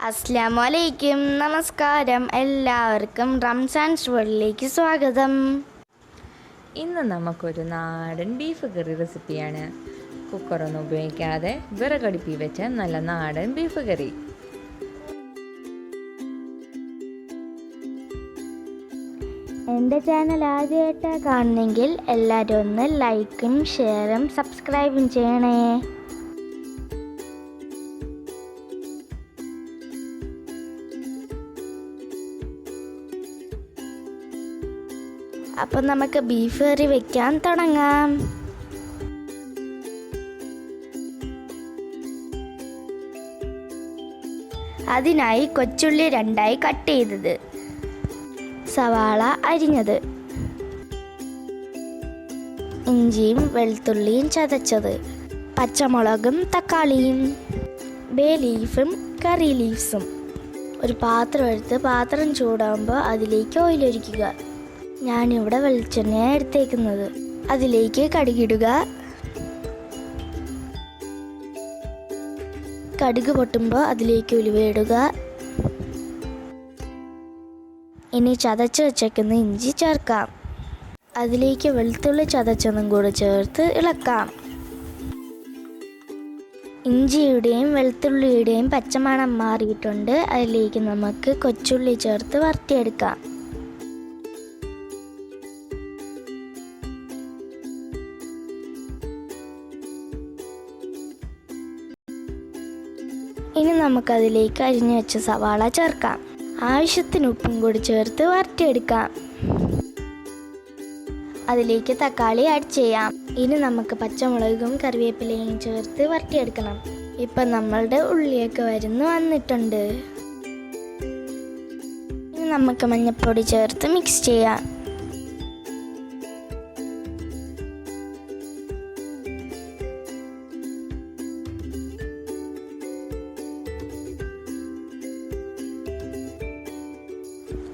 അസ്സലാമലൈക്കും, നമസ്കാരം. എല്ലാവർക്കും റംസാൻസ് വേൾഡിലേക്ക് സ്വാഗതം. ഇന്ന് നമുക്കൊരു നാടൻ ബീഫ് കറി റെസിപ്പിയാണ്. കുക്കറൊന്നും ഉപയോഗിക്കാതെ വിറകടുപ്പിൽ വെച്ച നല്ല നാടൻ ബീഫ് കറി. എൻ്റെ ചാനൽ ആദ്യമായിട്ടാണ് കാണുന്നെങ്കിൽ എല്ലാവരും ഒന്ന് ലൈക്കും ഷെയറും സബ്സ്ക്രൈബും ചെയ്യണേ. അപ്പം നമുക്ക് ബീഫ് കറി വെക്കാൻ തുടങ്ങാം. അതിനായി കൊച്ചുള്ളി 2 കട്ട് ചെയ്തത്, സവാള അരിഞ്ഞത്, ഇഞ്ചിയും വെളുത്തുള്ളിയും ചതച്ചത്, പച്ചമുളകും തക്കാളിയും, ബേ ലീഫും കറി ലീവ്സും. ഒരു പാത്രം എടുത്ത് പാത്രം ചൂടാകുമ്പോൾ അതിലേക്ക് ഓയിലൊഴിക്കുക. ഞാനിവിടെ വെളിച്ചെണ്ണയാണ് എടുത്തേക്കുന്നത്. അതിലേക്ക് കടുകിടുക. കടുക് പൊട്ടുമ്പോൾ അതിലേക്ക് ഉലുവ ഇടുക. ഇനി ചതച്ച് വെച്ചേക്കുന്ന ഇഞ്ചി ചേർക്കാം. അതിലേക്ക് വെളുത്തുള്ളി ചതച്ചതും കൂടി ചേർത്ത് ഇളക്കാം. ഇഞ്ചിയുടെയും വെളുത്തുള്ളിയുടെയും പച്ചമണം മാറിയിട്ടുണ്ട്. അതിലേക്ക് നമുക്ക് കൊച്ചുള്ളി ചേർത്ത് വറുത്തിയെടുക്കാം. ഇനി നമുക്കതിലേക്ക് അരിഞ്ഞു വെച്ച സവാള ചേർക്കാം. ആവശ്യത്തിന് ഉപ്പും കൂടി ചേർത്ത് വരട്ടിയെടുക്കാം. അതിലേക്ക് തക്കാളി ആഡ് ചെയ്യാം. ഇനി നമുക്ക് പച്ചമുളകും കറിവേപ്പിലയും ചേർത്ത് വരട്ടിയെടുക്കണം. ഇപ്പം നമ്മളുടെ ഉള്ളിയൊക്കെ വന്നിട്ടുണ്ട്. ഇനി നമുക്ക് മഞ്ഞൾപ്പൊടി ചേർത്ത് മിക്സ് ചെയ്യാം.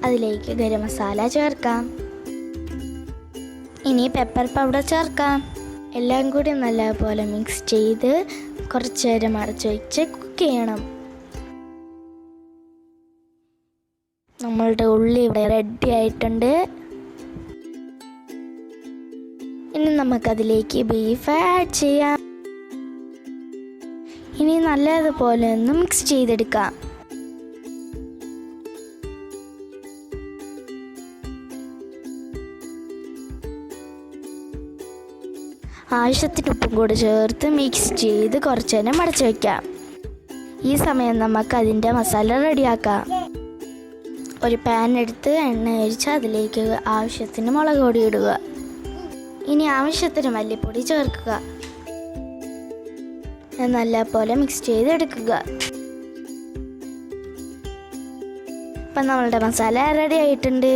അതിലേക്ക് ഗരം മസാല ചേർക്കാം. ഇനി പെപ്പർ പൗഡർ ചേർക്കാം. എല്ലാം കൂടി നല്ലപോലെ മിക്സ് ചെയ്ത് കുറച്ച് നേരം അടച്ച് വെച്ച് കുക്ക് ചെയ്യണം. നമ്മളുടെ ഉള്ളി ഇവിടെ റെഡി ആയിട്ടുണ്ട്. ഇനി നമുക്കതിലേക്ക് ബീഫ് ആഡ് ചെയ്യാം. ഇനി നല്ലതുപോലെ ഒന്ന് മിക്സ് ചെയ്തെടുക്കാം. ആവശ്യത്തിന് ഉപ്പും കൂടി ചേർത്ത് മിക്സ് ചെയ്ത് കുറച്ച് നേരം അടച്ചു വയ്ക്കാം. ഈ സമയം നമുക്ക് അതിൻ്റെ മസാല റെഡിയാക്കാം. ഒരു പാൻ എടുത്ത് എണ്ണ ഒഴിച്ച് അതിലേക്ക് ആവശ്യത്തിന് മുളക് പൊടി ഇടുക. ഇനി ആവശ്യത്തിന് മല്ലിപ്പൊടി ചേർക്കുക. നല്ലപോലെ മിക്സ് ചെയ്തെടുക്കുക. ഇപ്പം നമ്മളുടെ മസാല റെഡി ആയിട്ടുണ്ട്.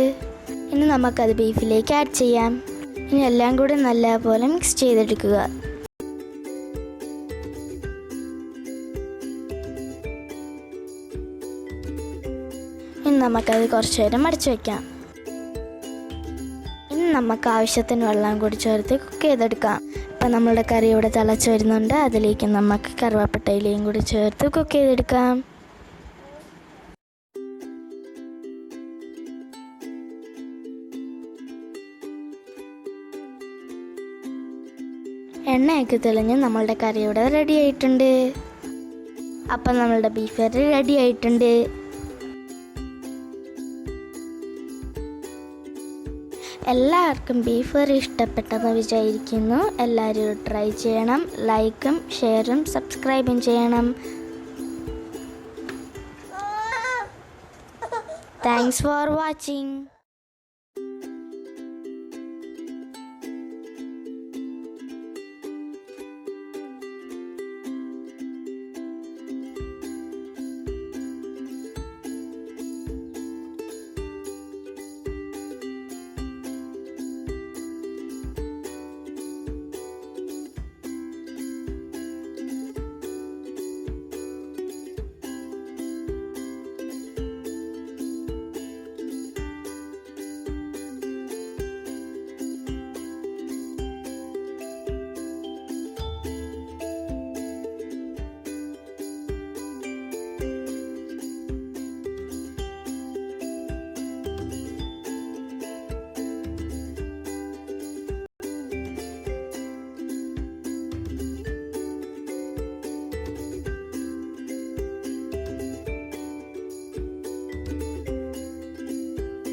ഇനി നമുക്കത് ബീഫിലേക്ക് ആഡ് ചെയ്യാം. ഇനി എല്ലാം കൂടി നല്ലപോലെ മിക്സ് ചെയ്തെടുക്കുക. ഇനി നമുക്കത് കുറച്ച് നേരം അടച്ചു വയ്ക്കാം. ഇനി നമുക്ക് ആവശ്യത്തിന് വെള്ളം കൂടി ചേർത്ത് കുക്ക് ചെയ്തെടുക്കാം. ഇപ്പം നമ്മളുടെ കറി ഇവിടെ തിളച്ച് വരുന്നുണ്ട്. അതിലേക്ക് നമുക്ക് കറുവാപ്പട്ടയിലയും കൂടി ചേർത്ത് കുക്ക് ചെയ്തെടുക്കാം. എണ്ണയൊക്കെ തെളിഞ്ഞ് നമ്മളുടെ കറി ഇവിടെ റെഡി ആയിട്ടുണ്ട്. അപ്പം നമ്മളുടെ ബീഫ് കറി റെഡി ആയിട്ടുണ്ട്. എല്ലാവർക്കും ബീഫ് കറി ഇഷ്ടപ്പെട്ടെന്ന് വിചാരിക്കുന്നു. എല്ലാവരും ട്രൈ ചെയ്യണം. ലൈക്കും ഷെയറും സബ്സ്ക്രൈബും ചെയ്യണം. Thanks for watching.